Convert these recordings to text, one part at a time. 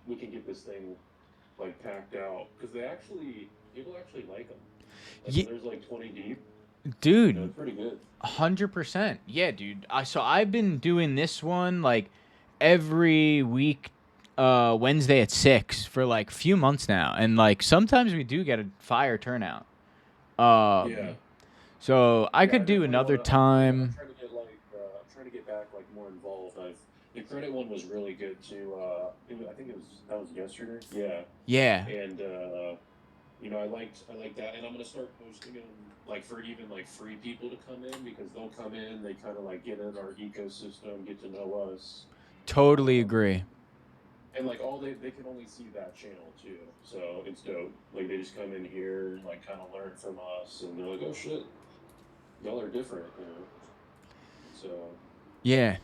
we can get this thing like packed out because people actually like them. Like when Ye- there's like 20 deep, Dude, it's pretty good. 100%. Yeah, dude. I've been doing this one like every week Wednesday at 6 for like few months now, and like sometimes we do get a fire turnout. Yeah, Um so I yeah. I could do definitely another want to. I'm time. trying to get I'm trying to get back like more involved. The credit one was really good too. I think that was yesterday. Yeah, Yeah. and I like that, and I'm gonna start posting them like for even like free people to come in because they'll come in, they kind of like get in our ecosystem, get to know us, Totally um, agree. and like all they can only see that channel too, so it's dope. Like they just come in here and like kind of learn from us, and they're like, oh shit, y'all are different, you know. So Yeah.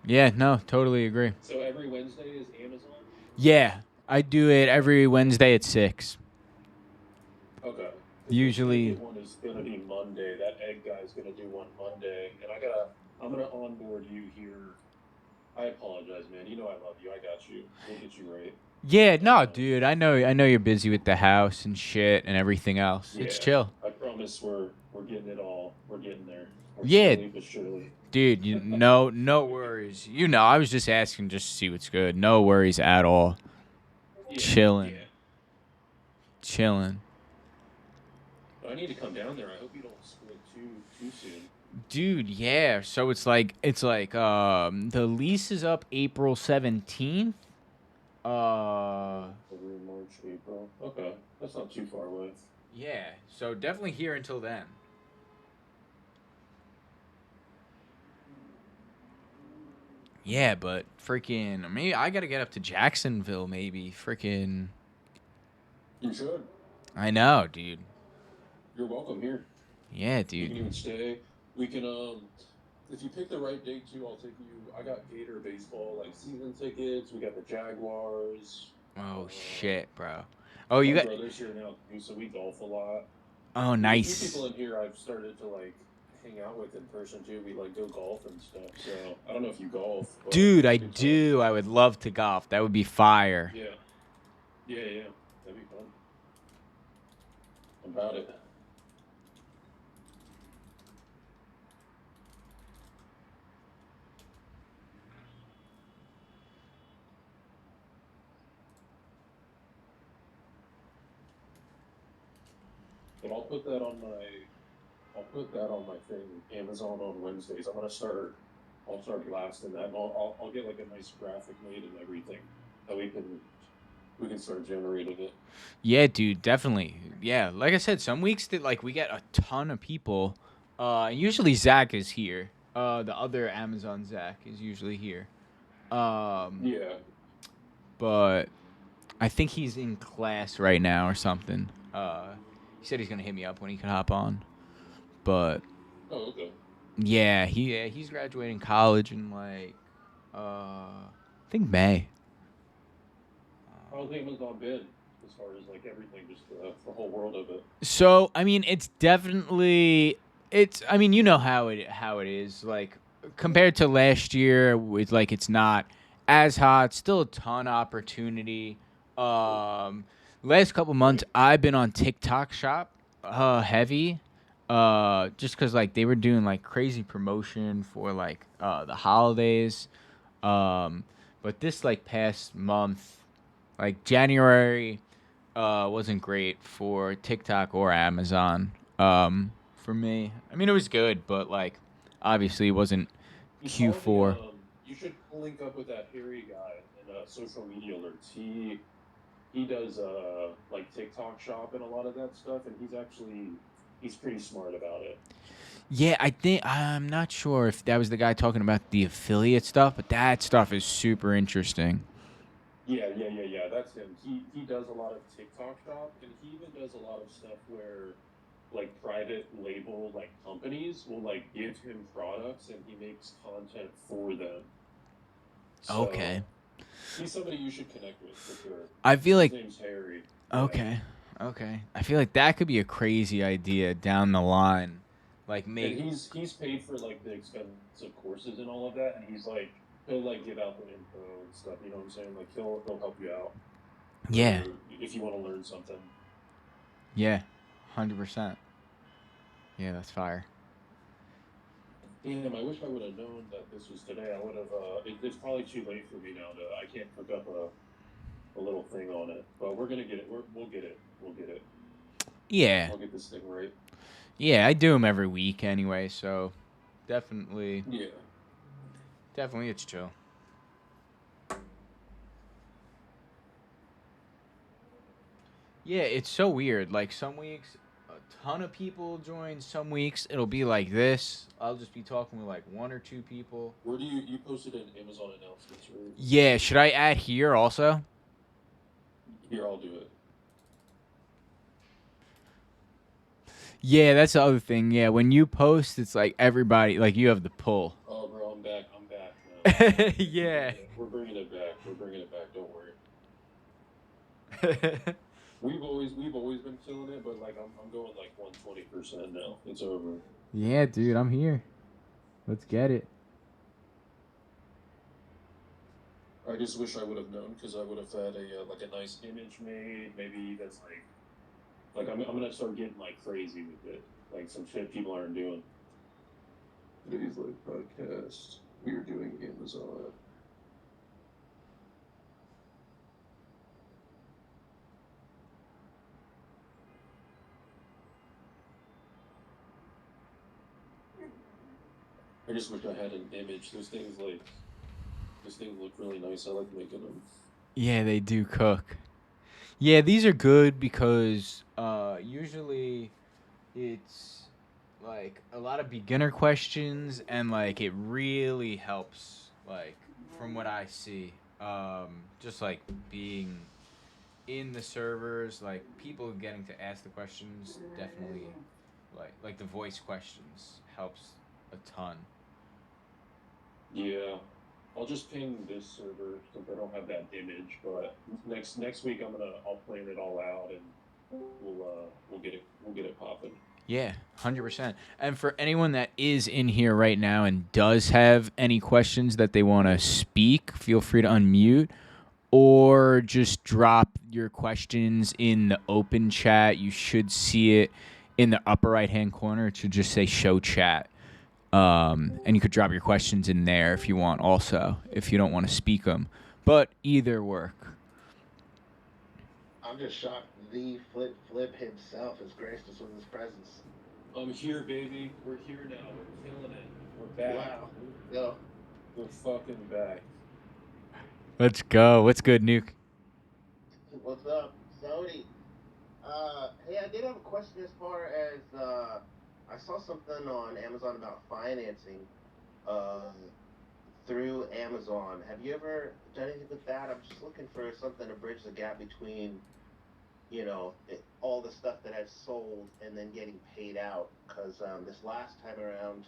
Yeah, no, totally agree. so every Wednesday is Amazon. Yeah, I do it Okay, every Wednesday at 6. okay. Because the Usually. ticket one is gonna be Monday. That egg guy's gonna do one Monday, and I'm gonna onboard you here. I apologize, man. You know I love you. I got you. We'll get you right. Yeah, no, Um, dude. I know you're busy with the house and shit and everything else. It's yeah, chill. I promise we're getting it all. We're getting there. We're Yeah, slowly but surely. dude, no worries. I was just asking just to see what's good. No worries at all. Yeah, Chilling. yeah. Chilling. I need to come down there. I hope you don't split too soon. Dude, yeah. So it's like the lease is up April 17th. Uh February, March, April. Okay, that's not too far away. yeah. So definitely here until then. Yeah, but freaking maybe I got to get up to Jacksonville maybe. Freaking You should. I know, dude. You're welcome here. Yeah, You can dude. even stay. We can if you pick the right date too, I'll take you. I got Gator baseball like season tickets. We got the Jaguars. Oh Um, shit, bro. Oh, you my got. brother's here now too, so we golf a lot. Oh, There's a few nice. people in here I've started to like hang out with in person too. We like go golf and stuff. So I don't know if you golf, but Dude, I we could talk. do. I would love to golf. That would be fire. Yeah, yeah. That'd be fun. About it. But I'll put that on my thing. Amazon on Wednesdays. I'll start blasting that. And I'll get like a nice graphic made and everything that we can start generating it. Yeah, dude, definitely. Yeah, like I said, some weeks that like we get a ton of people. Usually Zach is here. The other Amazon Zach is usually here. Um, Yeah. but I think he's in class right now or something. He said he's gonna hit me up when he can hop on. But Oh, okay. he's graduating college in like I think May. How's Amazon been as far as like everything, just the whole world of it? So I mean, it's definitely it's. I mean, you know how it is. Like compared to last year, with like it's not as hot. Still a ton of opportunity. Um, Last couple months, I've been on TikTok Shop, heavy. Just cause like they were doing like crazy promotion for like the holidays. Um, but this like past month, like January, wasn't great for TikTok or Amazon. For me, I mean it was good, but like obviously it wasn't He's telling me Q4. you should link up with that Harry guy in social media alerts. He does like TikTok shop and a lot of that stuff, and he's pretty smart about it. Yeah, I think I'm not sure if that was the guy talking about the affiliate stuff, but that stuff is super interesting. Yeah. That's him. He does a lot of TikTok shop, and he even does a lot of stuff where like private label like companies will like give him products, and he makes content for them. Okay. So he's somebody you should connect with for sure. I feel His like name's Harry. Yeah. okay. Okay. I feel like that could be a crazy idea down the line. Like And make he's paid for like the expensive courses and all of that, and he'll like give out the info and stuff. You know what I'm saying? Like he'll help you out. Yeah. for if you want to learn something. Yeah. 100%. Yeah, that's fire. Damn, I wish I would have known that this was today. I would have. It's probably too late for me now. I can't cook up a little thing on it, but we're gonna get it. We'll get it. We'll get it. Yeah. I'll get this thing right. Yeah, I do them every week anyway, so definitely, Yeah. definitely it's chill. Yeah, it's so weird. Like some weeks, a ton of people join. Some weeks it'll be like this. I'll just be talking with like one or two people. Where do you posted an Amazon announcements, right? Yeah, should I add here also? Here, I'll do it. Yeah, that's the other thing. Yeah, when you post, it's like everybody, like you have the pull. Oh, bro, I'm back. I'm back now. Yeah. We're bringing it back. We're bringing it back. Don't worry. We've always been killing it, but like I'm going like 120% now. It's over. Yeah, dude, I'm here. Let's get it. I just wish I would have known because I would have had a like a nice image made. Maybe that's like I'm gonna start getting like crazy with it, like some shit people aren't doing. Today's like podcast. We are doing Amazon. I just wish I had an image. Those things look really nice. I like making them. Yeah, they do cook. Yeah, these are good because usually it's like a lot of beginner questions and like it really helps like from what I see. Just like being in the servers, like people getting to ask the questions definitely like the voice questions helps a ton. Yeah, I'll just ping this server since I don't have that image. But next week I'll plan it all out and we'll get it popping. Yeah, 100%. And for anyone that is in here right now and does have any questions that they want to speak, feel free to unmute or just drop your questions in the open chat. You should see it in the upper right hand corner. It should just say show chat. And you could drop your questions in there if you want, also, if you don't want to speak them. But either work. I'm just shocked the flip himself has graced us with his presence. I'm here, baby. We're here now. We're killing it. We're back. Wow. Yo. We're fucking back. Let's go. What's good, Nuke? What's up, Sody? Hey, I did have a question as far as I saw something on Amazon about financing uh, through Amazon. Have you ever done anything with that? I'm just looking for something to bridge the gap between, all the stuff that I've sold and then getting paid out. Because this last time around,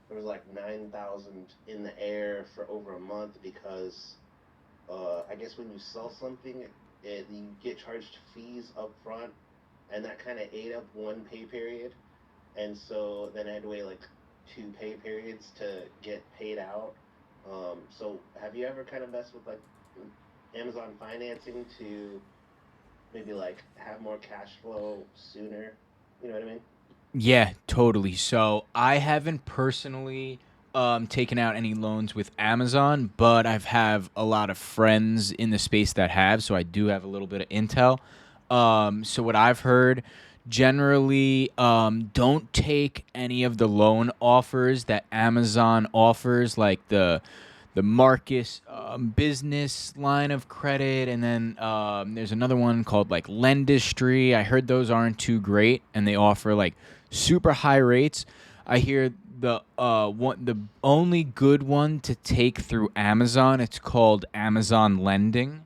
there was like 9,000 in the air for over a month because I guess when you sell something, you get charged fees up front, and that kind of ate up one pay period, and so then I had to wait like two pay periods to get paid out. So have you ever kind of messed with like Amazon financing to maybe like have more cash flow sooner? You know what I mean? Yeah, totally. So I haven't personally taken out any loans with Amazon, but I've have a lot of friends in the space that have, so I do have a little bit of intel. So what I've heard, generally, don't take any of the loan offers that Amazon offers, like the Marcus business line of credit, and then there's another one called like Lendistry. I heard those aren't too great, and they offer like super high rates. I hear the only good one to take through Amazon. It's called Amazon Lending.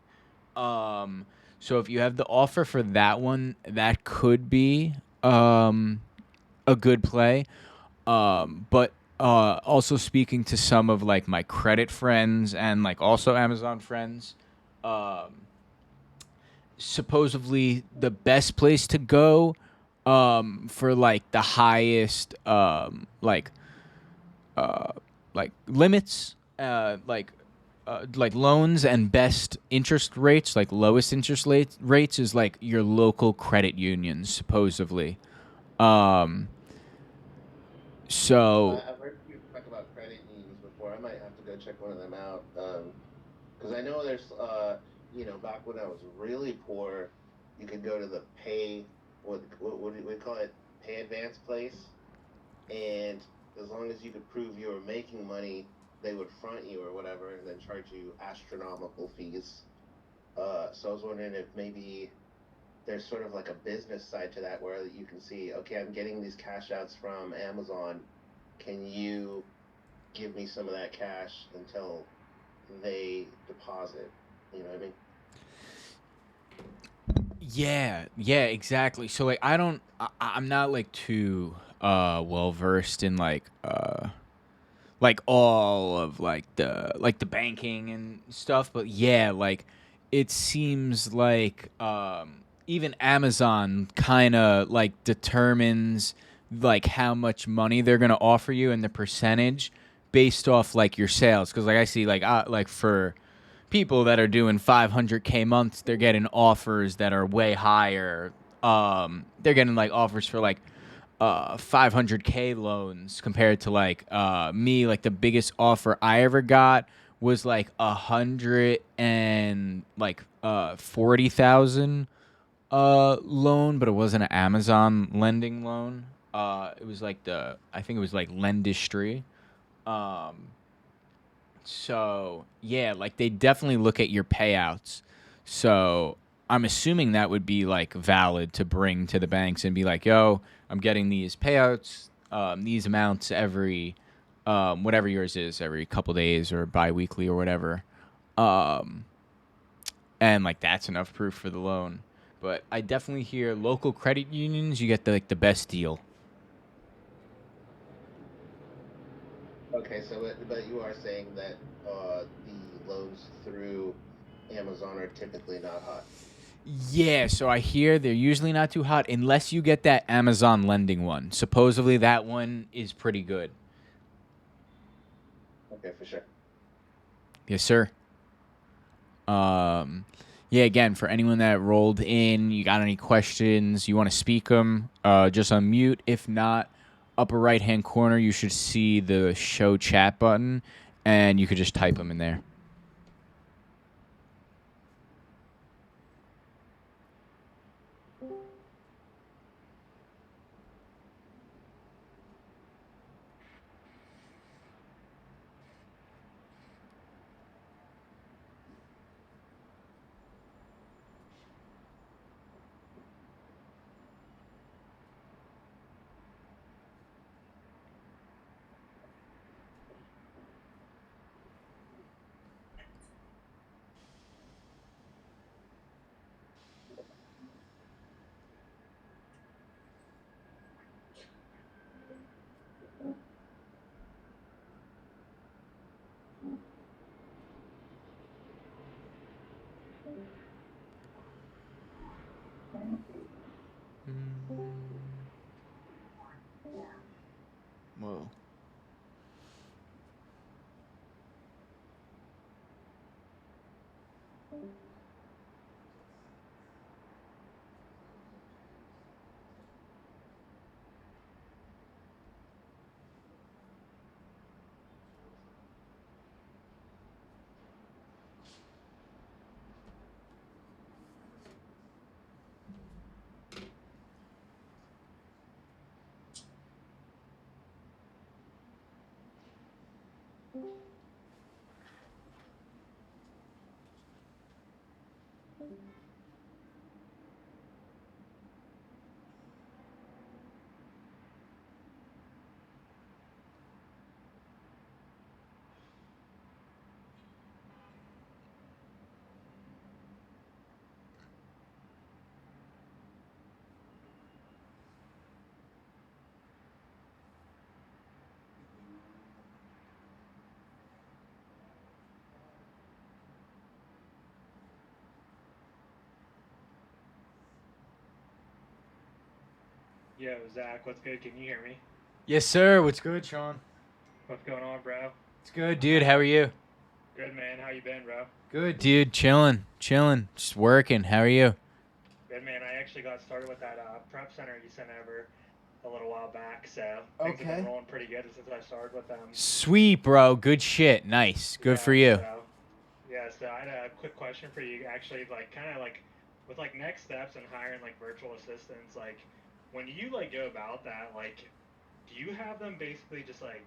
So if you have the offer for that one, that could be a good play. But also speaking to some of like my credit friends and like also Amazon friends, um, supposedly the best place to go for like the highest uh, like limits, like like loans and best interest rates, like lowest interest rates, is like your local credit unions, supposedly. Um, so I've heard you talk about credit unions before. I might have to go check one of them out. Because I know there's, back when I was really poor, you could go to the what do we call it, pay advance place, and as long as you could prove you were making money, they would front you or whatever, and then charge you astronomical fees. So I was wondering if maybe there's sort of like a business side to that where you can see, okay, I'm getting these cash outs from Amazon. Can you give me some of that cash until they deposit? You know what I mean? yeah, exactly. So like I'm not like too well versed in like all of like the banking and stuff, but yeah, like it seems like even Amazon kind of like determines like how much money they're going to offer you and the percentage based off like your sales, cuz like I see like for people that are doing 500K months, they're getting offers that are way higher. They're getting like offers for like 500K loans compared to like me. Like the biggest offer I ever got was like 40,000 loan, but it wasn't an Amazon lending loan. It was like I think it was like Lendistry. Um, so yeah, like they definitely look at your payouts. So I'm assuming that would be like valid to bring to the banks and be like, yo, I'm getting these payouts, these amounts every, whatever yours is, every couple days or biweekly or whatever. Um, and like that's enough proof for the loan. But I definitely hear local credit unions, you get the best deal. Okay, so but you are saying that the loans through Amazon are typically not hot. Yeah, so I hear they're usually not too hot unless you get that Amazon lending one. Supposedly that one is pretty good. Okay, for sure. Yes, sir. Um, yeah, again, for anyone that rolled in, you got any questions, you want to speak them, just unmute. If not, upper right hand corner, you should see the show chat button, and you could just type them in there. Whoa. Yo, Zach, what's good? Can you hear me? Yes, sir. What's good, Sean? What's going on, bro? It's good, dude. How are you? Good man. How you been, bro? Good, dude. Chilling. Just working. How are you? Good man. I actually got started with that prep center you sent over a little while back, so things have been rolling pretty good since I started with them. Sweet, bro. Good shit. Nice. Good for you. So I had a quick question for you. Actually, like kind of like with like next steps and hiring like virtual assistants, like when you like go about that, like do you have them basically just like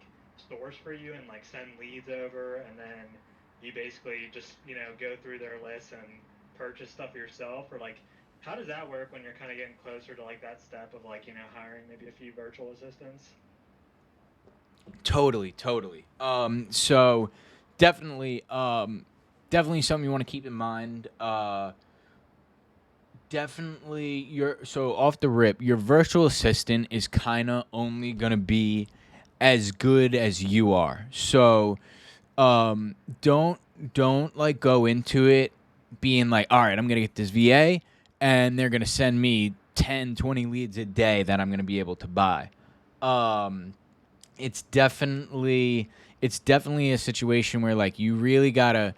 source for you and like send leads over, and then you basically just go through their list and purchase stuff yourself, or like how does that work when you're kind of getting closer to like that step of like hiring maybe a few virtual assistants? Totally. So definitely, definitely something you want to keep in mind. Definitely so off the rip, your virtual assistant is kind of only gonna be as good as you are. So don't like go into it being like, all right, I'm gonna get this VA and they're gonna send me 10-20 leads a day that I'm gonna be able to buy. um it's definitely a situation where like you gotta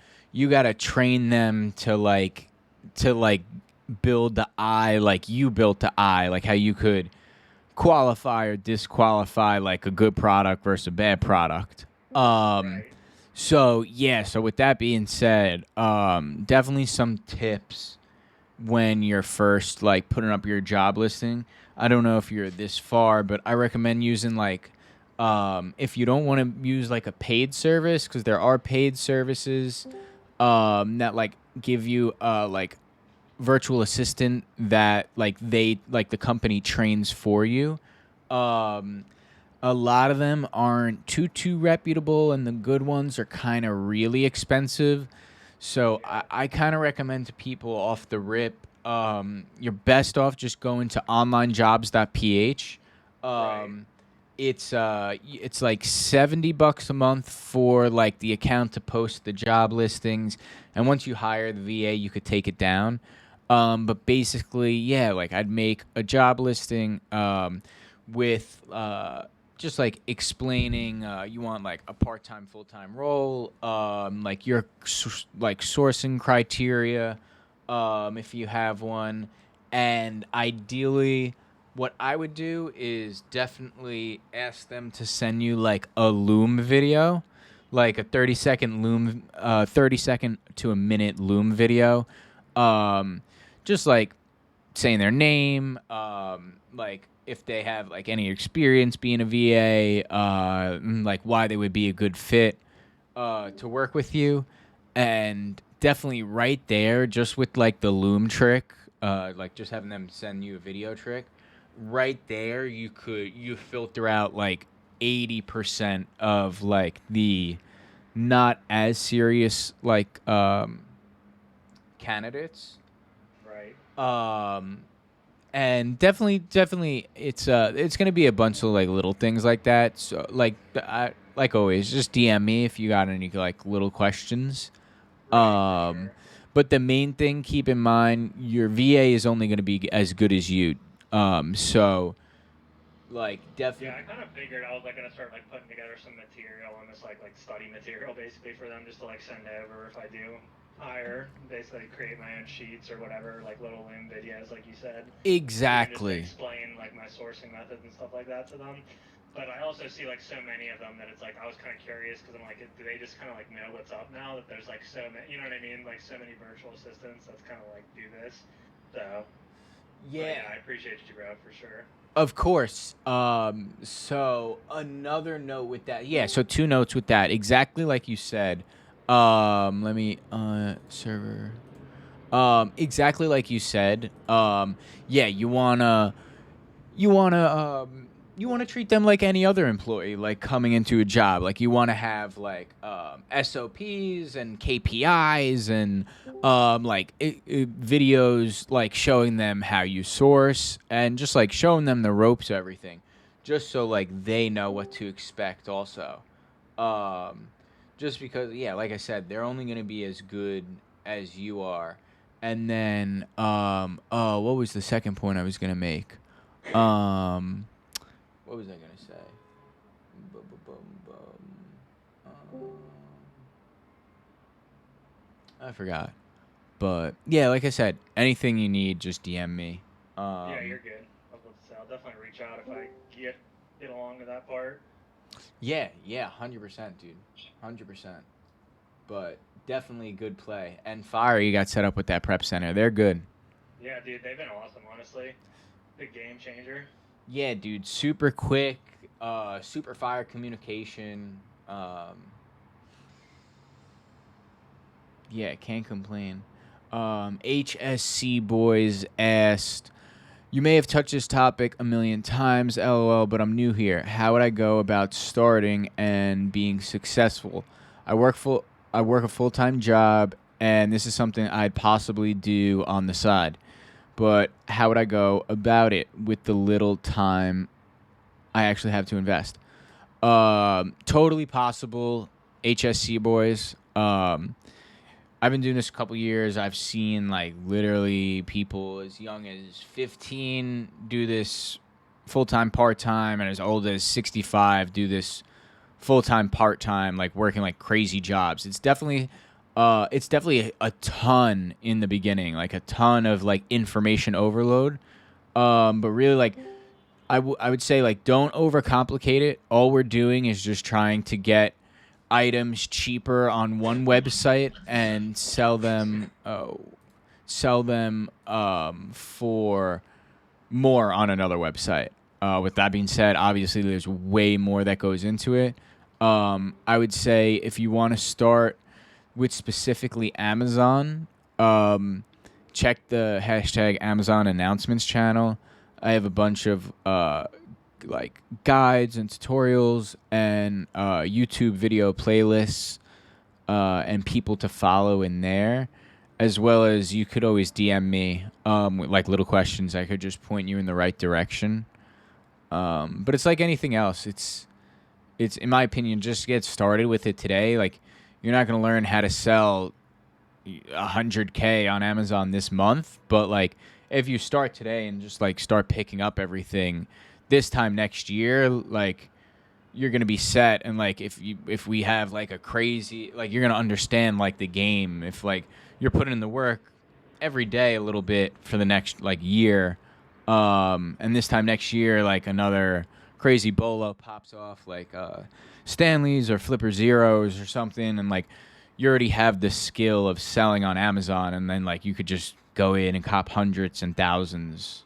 train them to like build the eye, like you built the eye, like how you could qualify or disqualify like a good product versus a bad product. Right. So with that being said, definitely some tips when you're first like putting up your job listing. I don't know if you're this far, but I recommend using like if you don't want to use like a paid service, because there are paid services that like give you like virtual assistant that like the company trains for you. Um, a lot of them aren't too reputable, and the good ones are kind of really expensive. So I kind of recommend to people off the rip, you're best off just going to onlinejobs.ph. Right. It's like $70 a month for like the account to post the job listings, and once you hire the VA, you could take it down. But basically, yeah, like I'd make a job listing with just like explaining you want like a part-time, full-time role, like your like sourcing criteria, if you have one, and ideally what I would do is definitely ask them to send you like a Loom video, like a 30-second Loom, 30-second to a minute Loom video, just like saying their name, like if they have like any experience being a VA, like why they would be a good fit to work with you, and definitely right there, just with like the Loom trick, like just having them send you a video trick, right there, you filter out like 80% of like the not as serious like candidates. Right. And definitely it's gonna be a bunch of like little things like that. So like always, just DM me if you got any like little questions. Right, for sure. But the main thing, keep in mind, your VA is only gonna be as good as you. So like Yeah, definitely. I kind of figured I was like gonna start like putting together some material and this like study material basically for them just to like send over if I do hire. Basically create my own sheets or whatever, like little Loom videos, like you said. Even just to Exactly. explain like my sourcing methods and stuff like that to them. But I also see like so many of them that it's like I was kind of curious because I'm like, do they just kind of like know what's up now that there's like so many, you know what I mean? Like so many virtual assistants that's kind of like do this. So, but Yeah. yeah, I appreciate you, bro, for sure. Of course. So another note with that. Yeah, so two notes with that. Exactly like you said. Let me server. Exactly like you said. Yeah, you wanna treat them like any other employee, like coming into a job. Like you wanna have like SOPs and KPIs and like videos like showing them how you source and just like showing them the ropes of everything, just so like they know what to expect also. Um, just because, yeah, like I said, they're only gonna be as good as you are. And then oh, what was the second point I was gonna make? Um, what was I gonna say? Bum, bum, bum, bum. Um, I forgot. But yeah, like I said, anything you need, just DM me. Yeah, you're good. I was about to say, I'll definitely reach out if I get along to that part. Yeah, 100%, dude, 100%. But definitely good play. And Fire, you got set up with that prep center. They're good. Yeah, dude, they've been awesome, honestly. Big game changer. Yeah, dude, super quick, super fire communication. Yeah, can't complain. HSC Boys asked, you may have touched this topic a million times, lol, but I'm new here. How would I go about starting and being successful? I work full I work a full-time job, and this is something I'd possibly do on the side. But how would I go about it with the little time I actually have to invest? Totally possible, HSC boys. I've been doing this a couple years. I've seen like literally people as young as 15 do this full time, part time, and as old as 65 do this full time, part time, like working like crazy jobs. It's definitely a ton in the beginning, like a ton of like information overload. But really, like I would say, like, don't overcomplicate it. All we're doing is just trying to get items cheaper on one website and sell them for more on another website. With that being said, obviously there's way more that goes into it. I would say if you want to start with specifically Amazon, check the hashtag Amazon announcements channel. I have a bunch of like guides and tutorials and YouTube video playlists and people to follow in there, as well as you could always DM me with like little questions. I could just point you in the right direction. But it's like anything else. It's in my opinion, just get started with it today. Like, you're not gonna learn how to sell 100K on Amazon this month, but like if you start today and just like start picking up everything this time next year, like you're gonna be set. And like if we have like a crazy, like, you're gonna understand like the game if like you're putting in the work every day a little bit for the next like year, and this time next year like another crazy bolo pops off, like Stanley's or Flipper Zeros or something, and like you already have the skill of selling on Amazon, and then like you could just go in and cop hundreds or thousands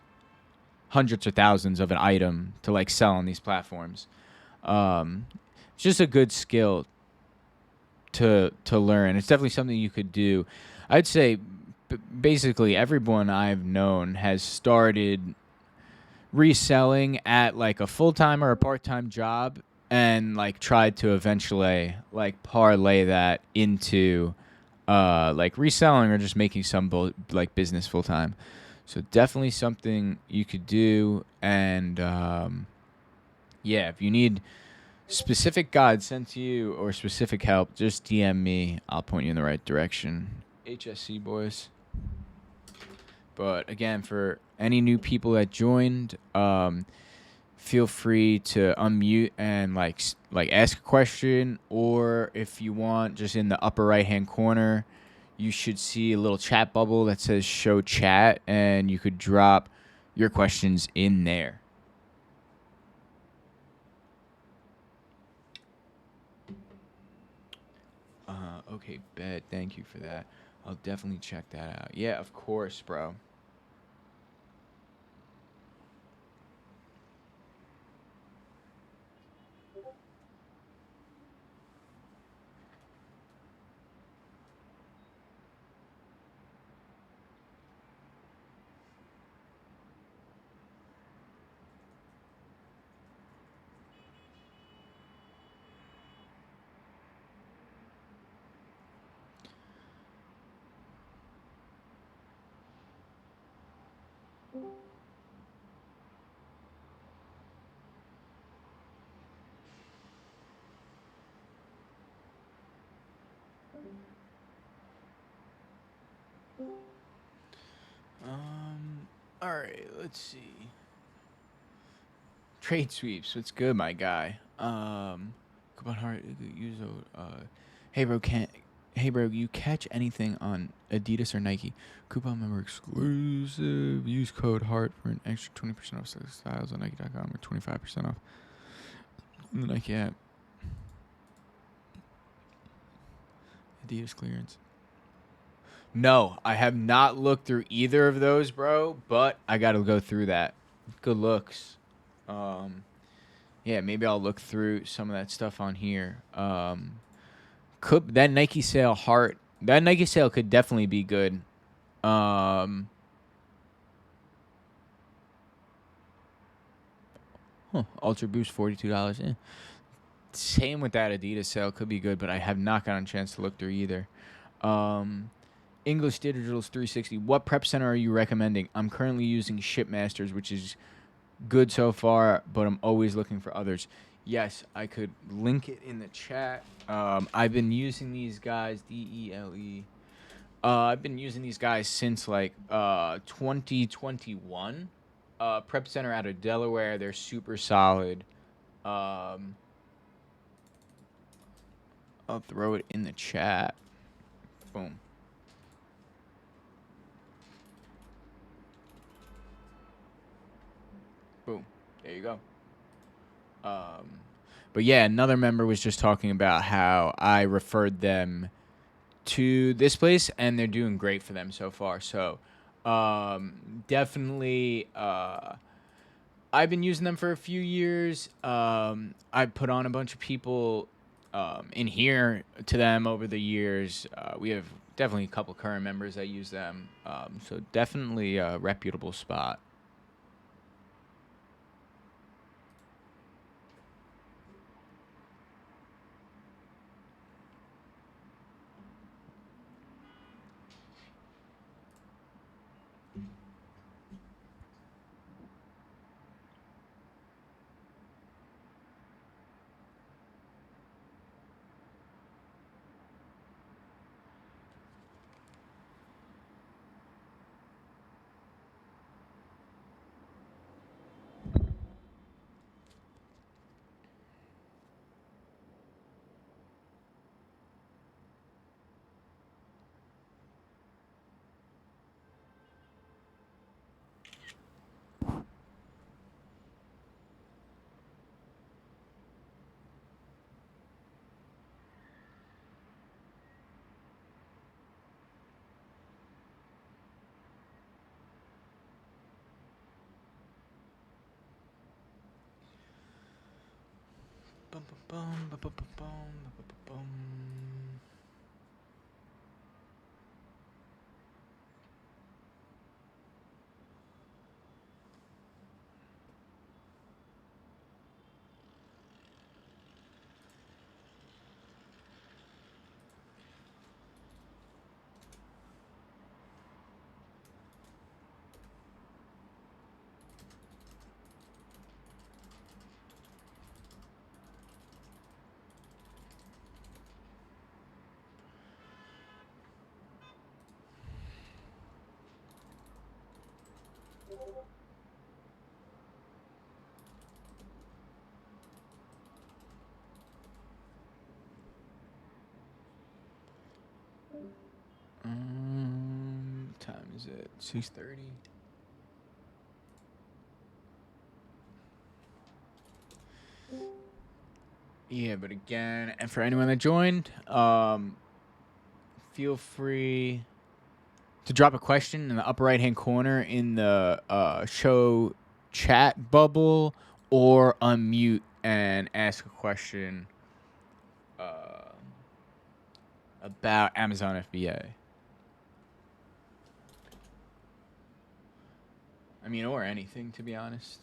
of an item to like sell on these platforms. It's just a good skill to learn. It's definitely something you could do. I'd say basically everyone I've known has started reselling at like a full-time or a part-time job, and like tried to eventually like parlay that into like reselling or just making some like business full-time. So definitely something you could do. And yeah, if you need specific guides sent to you or specific help, just DM me. I'll point you in the right direction. HSC boys. But again, for any new people that joined, feel free to unmute and like ask a question, or if you want, just in the upper right hand corner, you should see a little chat bubble that says show chat, and you could drop your questions in there. Okay, bet. Thank you for that. I'll definitely check that out. Yeah, of course, bro. All right, let's see. Trade sweeps. What's good, my guy? Come on, hard. Use hey, bro. Hey, bro, you catch anything on Adidas or Nike? Coupon member exclusive. Use code HEART for an extra 20% off styles on Nike.com or 25% off in the Nike app. Adidas clearance. No, I have not looked through either of those, bro, but I got to go through that. Good looks. Yeah, maybe I'll look through some of that stuff on here. Could that Nike sale Heart? That Nike sale could definitely be good. Ultra Boost, $42. Yeah. Same with that Adidas sale, could be good, but I have not gotten a chance to look through either. English Digitals 360. What prep center are you recommending? I'm currently using Shipmasters, which is good so far, but I'm always looking for others. Yes, I could link it in the chat. I've been using these guys, DELE. I've been using these guys since like 2021. Prep Center out of Delaware. They're super solid. I'll throw it in the chat. Boom. Boom. There you go. But yeah, another member was just talking about how I referred them to this place, and they're doing great for them so far. So definitely, I've been using them for a few years. I put on a bunch of people in here to them over the years. We have definitely a couple current members that use them. So definitely a reputable spot. Bum, bum, bum, bum, bum, bum, bum, bum. Time is it? 6:30. Yeah, but again, and for anyone that joined, feel free to drop a question in the upper right-hand corner in the show chat bubble, or unmute and ask a question about Amazon FBA. I mean, or anything, to be honest.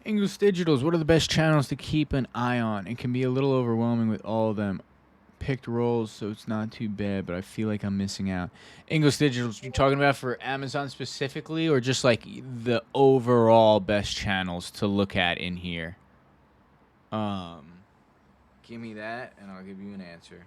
English Digitals, what are the best channels to keep an eye on? It can be a little overwhelming with all of them. Picked roles, so it's not too bad, but I feel like I'm missing out. English Digitals, you talking about for Amazon specifically, or just like the overall best channels to look at in here? Give me that, and I'll give you an answer.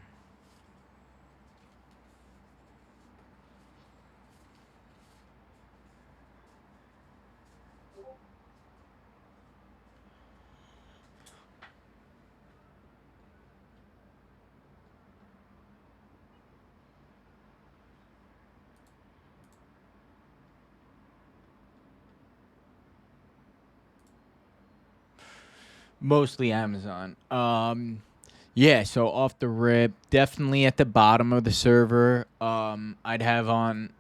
Mostly Amazon. Yeah, so off the rip, definitely at the bottom of the server, I'd have on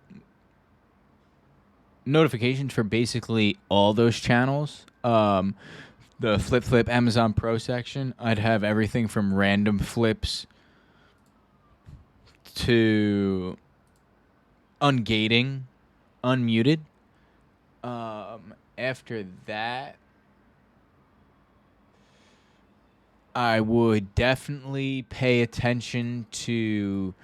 notifications for basically all those channels. The flip Amazon Pro section, I'd have everything from random flips to ungating, unmuted. After that, I would definitely pay attention to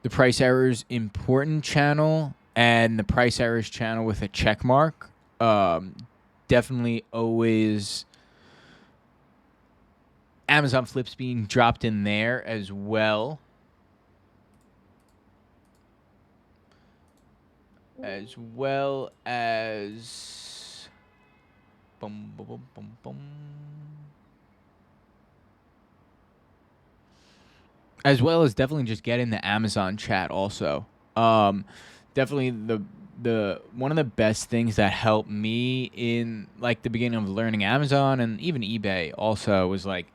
the Price Errors Important channel and the Price Errors channel with a check mark. Definitely always Amazon flips being dropped in there as well. As well as as well as definitely just get in the Amazon chat also. Definitely the one of the best things that helped me in like the beginning of learning Amazon and even eBay also was like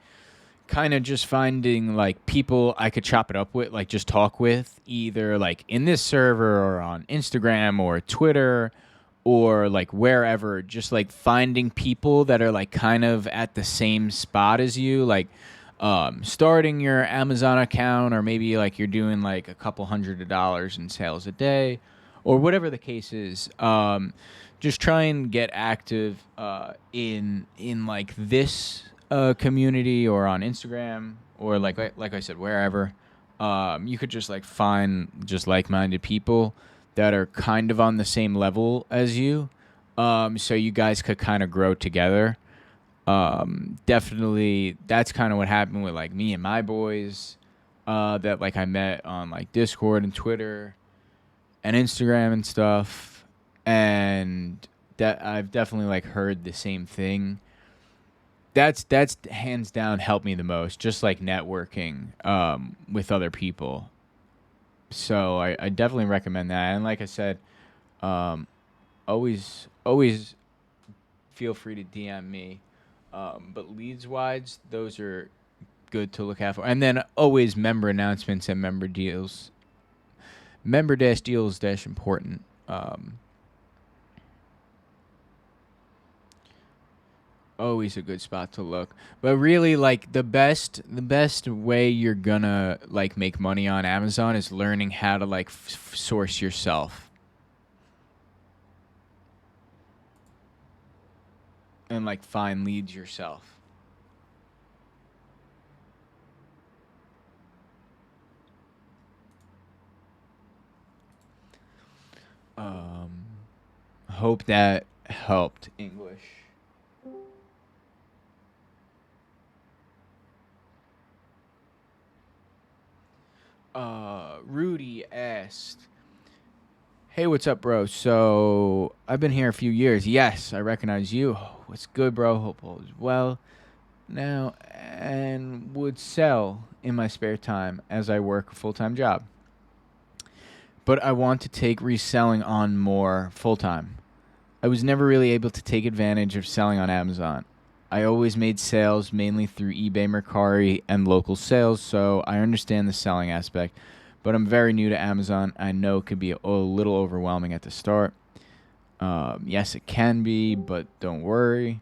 kind of just finding like people I could chop it up with, like just talk with, either like in this server or on Instagram or Twitter or like wherever, just like finding people that are like kind of at the same spot as you, like starting your Amazon account, or maybe like you're doing like a couple $100 in sales a day or whatever the case is. Just try and get active in like this community or on Instagram or like I said, wherever. You could just like find just like-minded people that are kind of on the same level as you, so you guys could kind of grow together. Definitely that's kind of what happened with like me and my boys that like I met on like Discord and Twitter and Instagram and stuff, and that I've definitely like heard the same thing. That's hands down helped me the most, just like networking with other people. So I definitely recommend that. And like I said, always feel free to DM me. But leads wise, those are good to look out for. And then always member announcements and member deals. Member deals important. Always a good spot to look. But really, like the best way you're gonna like make money on Amazon is learning how to like source yourself and like find leads yourself. Hope that helped. English. Rudy asked, "Hey, what's up, bro? So I've been here a few years. Yes, I recognize you. What's good, bro? Hope all is well now, and would sell in my spare time as I work a full-time job. But I want to take reselling on more full-time. I was never really able to take advantage of selling on Amazon. I always made sales mainly through eBay, Mercari, and local sales, so I understand the selling aspect. But I'm very new to Amazon. I know it could be a little overwhelming at the start. Yes, it can be, but don't worry.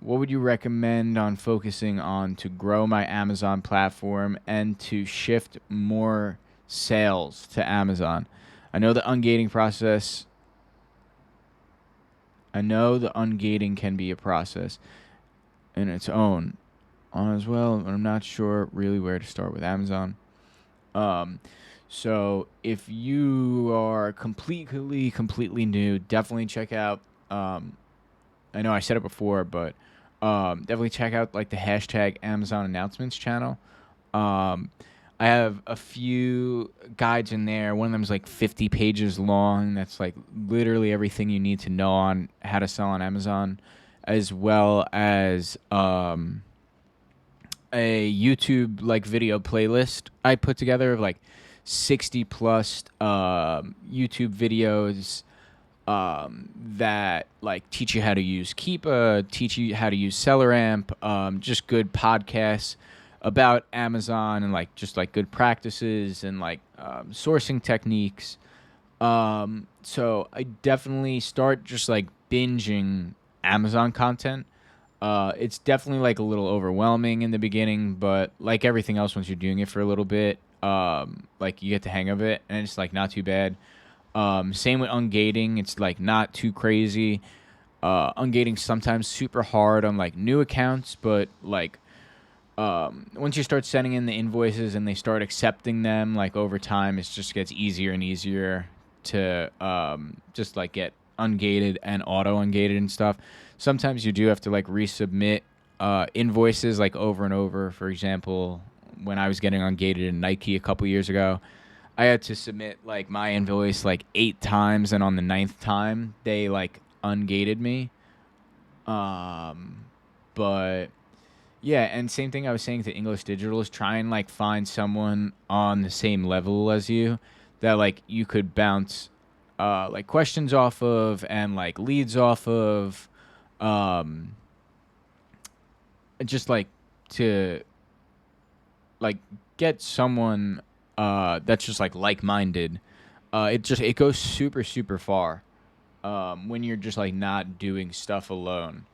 What would you recommend on focusing on to grow my Amazon platform and to shift more sales to Amazon? I know the ungating process I know the ungating can be a process in its own as well. I'm not sure really where to start with Amazon. So if you are completely new, definitely check out. I know I said it before, but definitely check out like the hashtag Amazon announcements channel. I have a few guides in there. One of them is like 50 pages long. That's like literally everything you need to know on how to sell on Amazon, as well as a YouTube like video playlist I put together of like 60 plus YouTube videos that like teach you how to use Keepa, teach you how to use SellerAmp, just good podcasts about Amazon and like just like good practices and like sourcing techniques. So I definitely start just like binging Amazon content. It's definitely like a little overwhelming in the beginning, but like everything else, once you're doing it for a little bit, like you get the hang of it, and it's like not too bad. Same with ungating; it's like not too crazy. Ungating sometimes super hard on like new accounts, but like once you start sending in the invoices and they start accepting them, like over time, it just gets easier and easier to just like get ungated and auto ungated and stuff. Sometimes you do have to like resubmit invoices like over and over. For example, when I was getting ungated in Nike a couple years ago, I had to submit like my invoice like 8 times, and on the 9th time they like ungated me. But yeah, and same thing I was saying to English Digital is try and like find someone on the same level as you that like you could bounce like questions off of and like leads off of, um just like to like get someone that's just like minded. It goes super far when you're just like not doing stuff alone,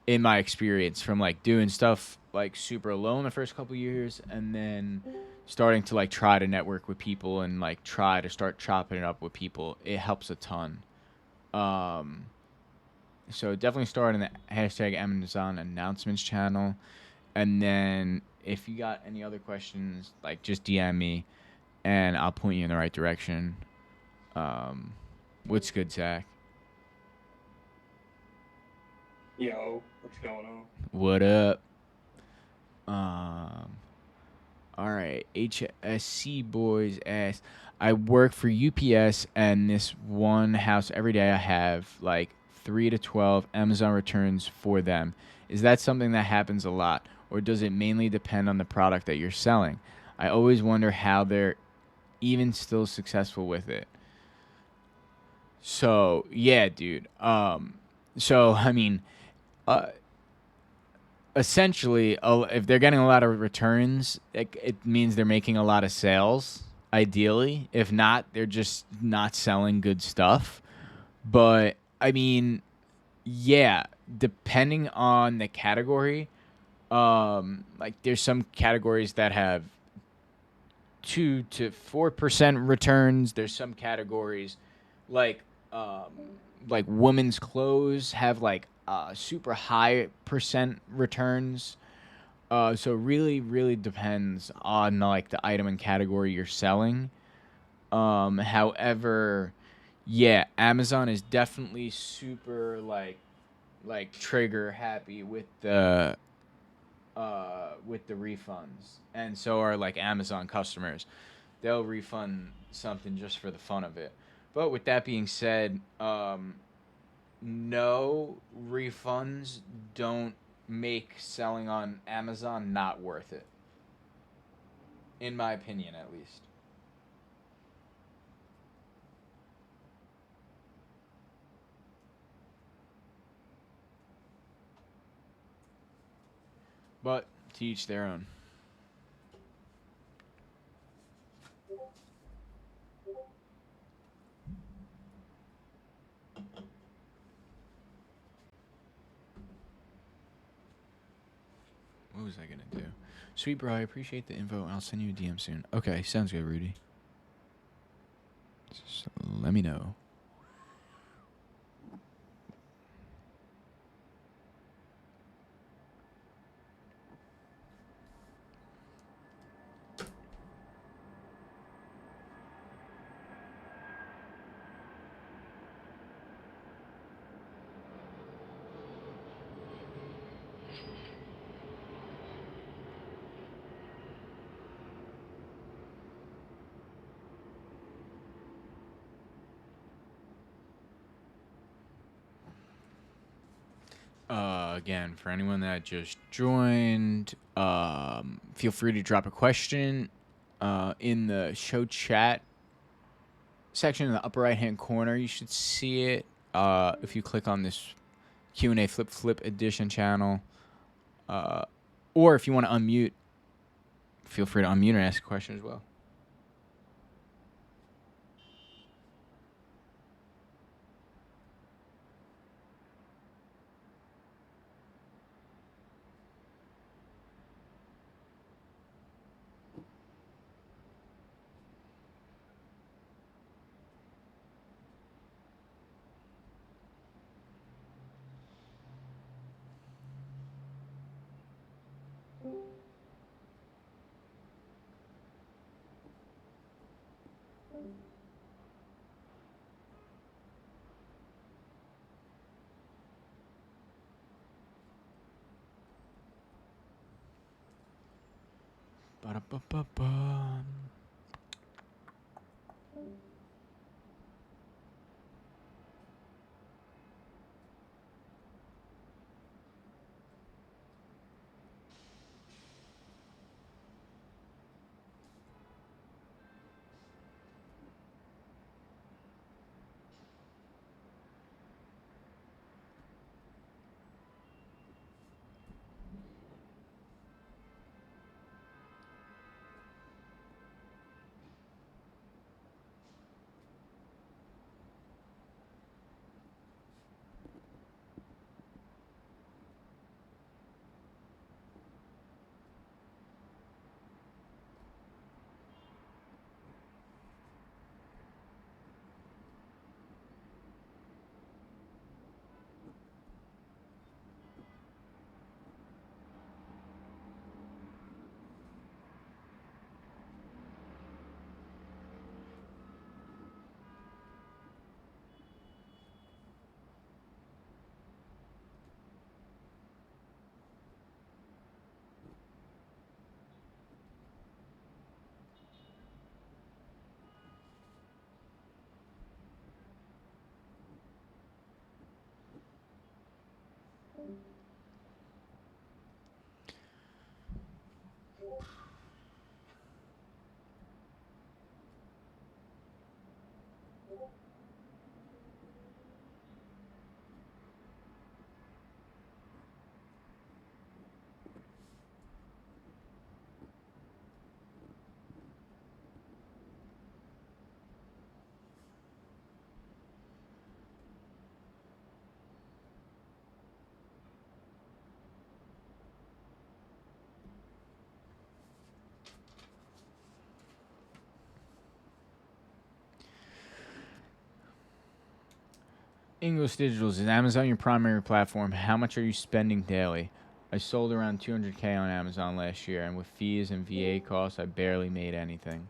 in my experience, from like doing stuff like super alone the first couple years and then starting to like try to network with people and like try to start chopping it up with people. It helps a ton. So definitely start in the hashtag Amazon announcements channel. And then if you got any other questions, like just DM me and I'll point you in the right direction. What's good, Zach? Yo, what's going on? What up? All right. HSC boys asked, I work for UPS, and this one house every day I have like 3 to 12 Amazon returns for them. Is that something that happens a lot, or does it mainly depend on the product that you're selling? I always wonder how they're even still successful with it. So yeah, dude. So I mean, uh, essentially, if they're getting a lot of returns, it means they're making a lot of sales, ideally. If not, they're just not selling good stuff. But, I mean, yeah, depending on the category, like there's some categories that have 2 to 4% returns. There's some categories like women's clothes have like super high percent returns. So really depends on like the item and category you're selling. However, yeah, Amazon is definitely super like trigger happy with the refunds, and so are like Amazon customers. They'll refund something just for the fun of it. But with that being said, no, refunds don't make selling on Amazon not worth it. In my opinion, at least. But to each their own. What was I gonna do? Sweet bro, I appreciate the info, and I'll send you a DM soon. Okay, sounds good, Rudy. Just let me know. again, for anyone that just joined, feel free to drop a question in the show chat section in the upper right-hand corner. You should see it if you click on this Q&A Flip Edition channel. Or if you want to unmute, feel free to unmute and ask a question as well. Ba-da-ba-ba-ba. English Digitals, is Amazon your primary platform? How much are you spending daily? I sold around 200K on Amazon last year, and with fees and VA costs, I barely made anything.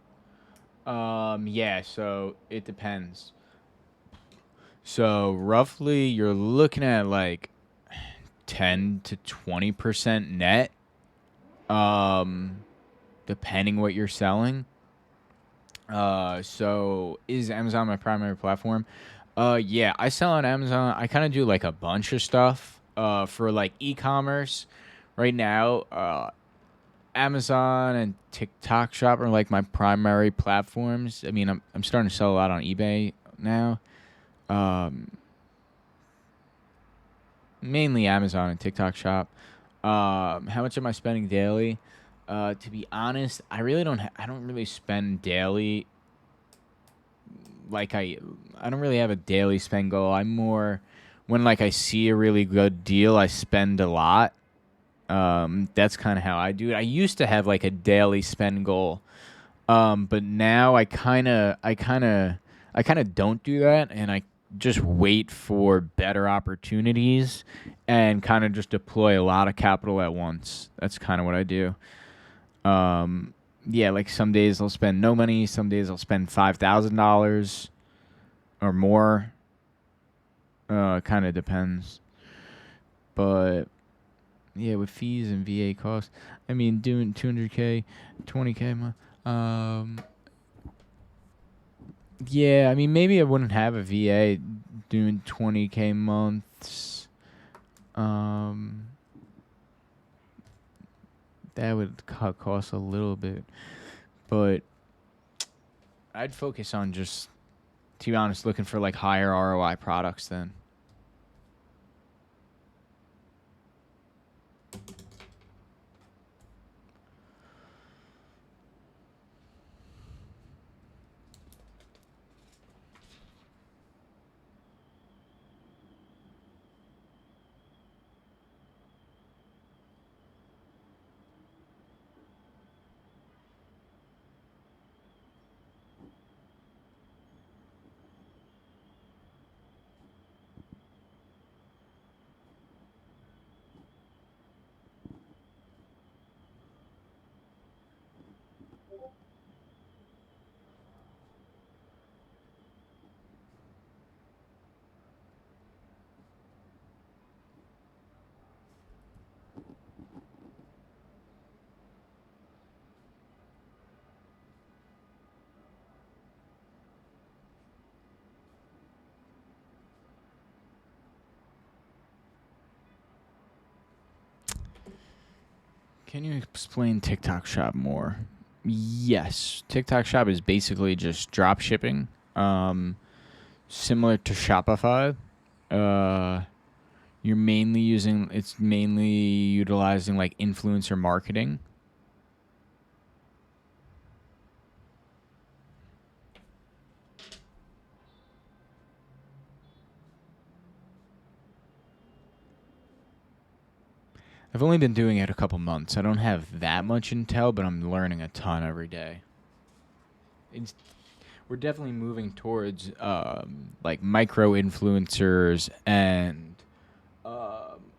Yeah, so it depends. So roughly, you're looking at like 10 to 20% net, depending what you're selling. So is Amazon my primary platform? Yeah, I sell on Amazon. I kind of do like a bunch of stuff for like e-commerce. Right now, Amazon and TikTok Shop are like my primary platforms. I mean, I'm starting to sell a lot on eBay now. Mainly Amazon and TikTok Shop. How much am I spending daily? To be honest, I really don't. I don't really spend daily. Like I don't really have a daily spend goal. I'm more when like I see a really good deal, I spend a lot. That's kind of how I do it. I used to have like a daily spend goal, but now I kind of don't do that, and I just wait for better opportunities and kind of just deploy a lot of capital at once. That's kind of what I do. Yeah, like some days I'll spend no money, some days I'll spend $5,000 or more. Kind of depends. But yeah, with fees and VA costs, I mean, doing 200K, 20K a month. Yeah, I mean, maybe I wouldn't have a VA doing 20K months. That would cut costs a little bit, but I'd focus on just, to be honest, looking for like higher ROI products then. Can you explain TikTok Shop more? Yes, TikTok Shop is basically just drop shipping, similar to Shopify. It's mainly utilizing like influencer marketing. I've only been doing it a couple months. I don't have that much intel, but I'm learning a ton every day. We're definitely moving towards like micro influencers and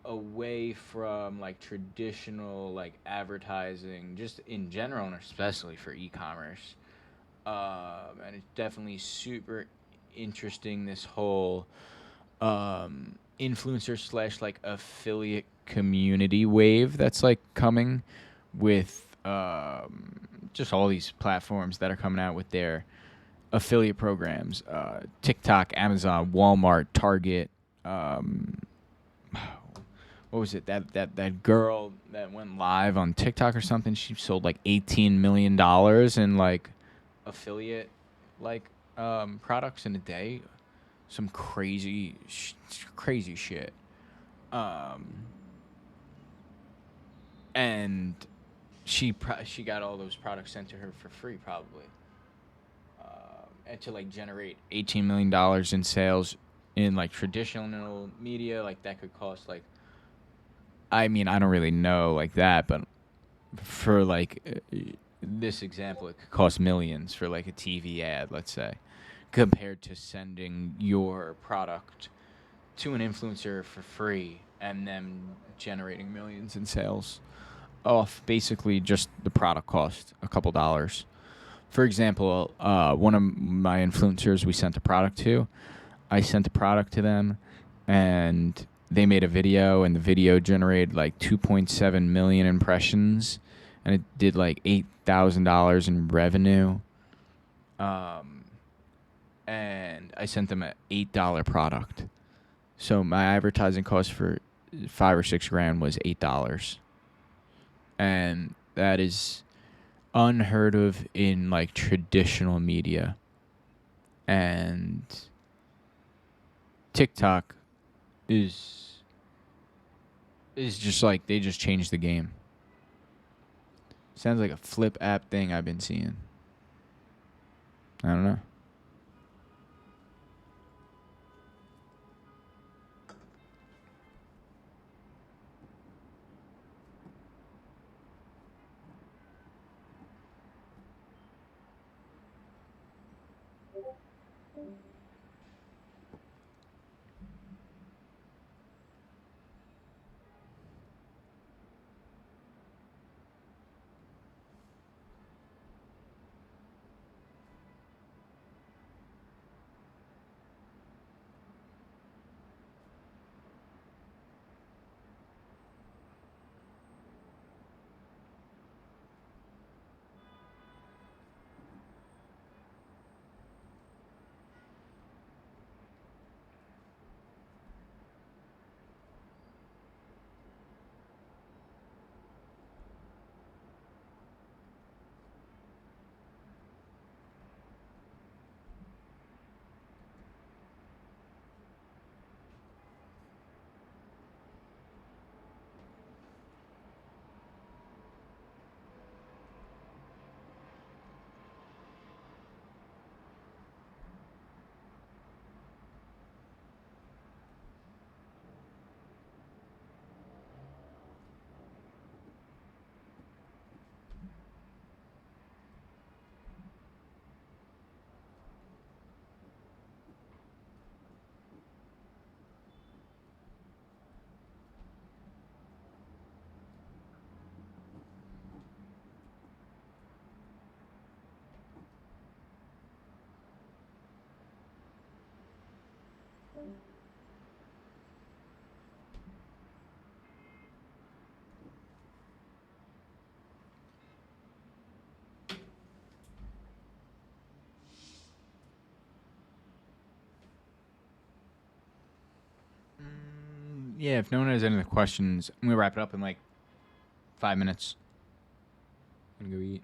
away from like traditional like advertising, just in general and especially for e-commerce. And it's definitely super interesting, this whole influencer slash like affiliate community wave that's like coming with just all these platforms that are coming out with their affiliate programs. TikTok, Amazon, Walmart, Target. What was it? That girl that went live on TikTok or something, she sold like $18 million in like affiliate like products in a day. Some crazy shit. And she got all those products sent to her for free, probably. And to like generate $18 million in sales in like traditional media, like that could cost like, I mean, I don't really know like that, but for like this example, it could cost millions for like a TV ad, let's say, compared to sending your product to an influencer for free and then generating millions in sales off basically just the product cost, a couple dollars. For example, one of my influencers we sent a product to, I sent a product to them and they made a video, and the video generated like 2.7 million impressions, and it did like $8,000 in revenue. And I sent them an $8 product. So my advertising cost for $5 or $6 grand was $8. And that is unheard of in like traditional media. And TikTok is just like, they just changed the game. Sounds like a flip app thing I've been seeing. I don't know. Yeah, if no one has any other questions, I'm gonna wrap it up in like 5 minutes. I'm gonna go eat.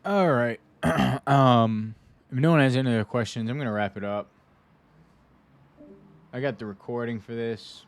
All right. If no one has any other questions, I'm gonna wrap it up. I got the recording for this.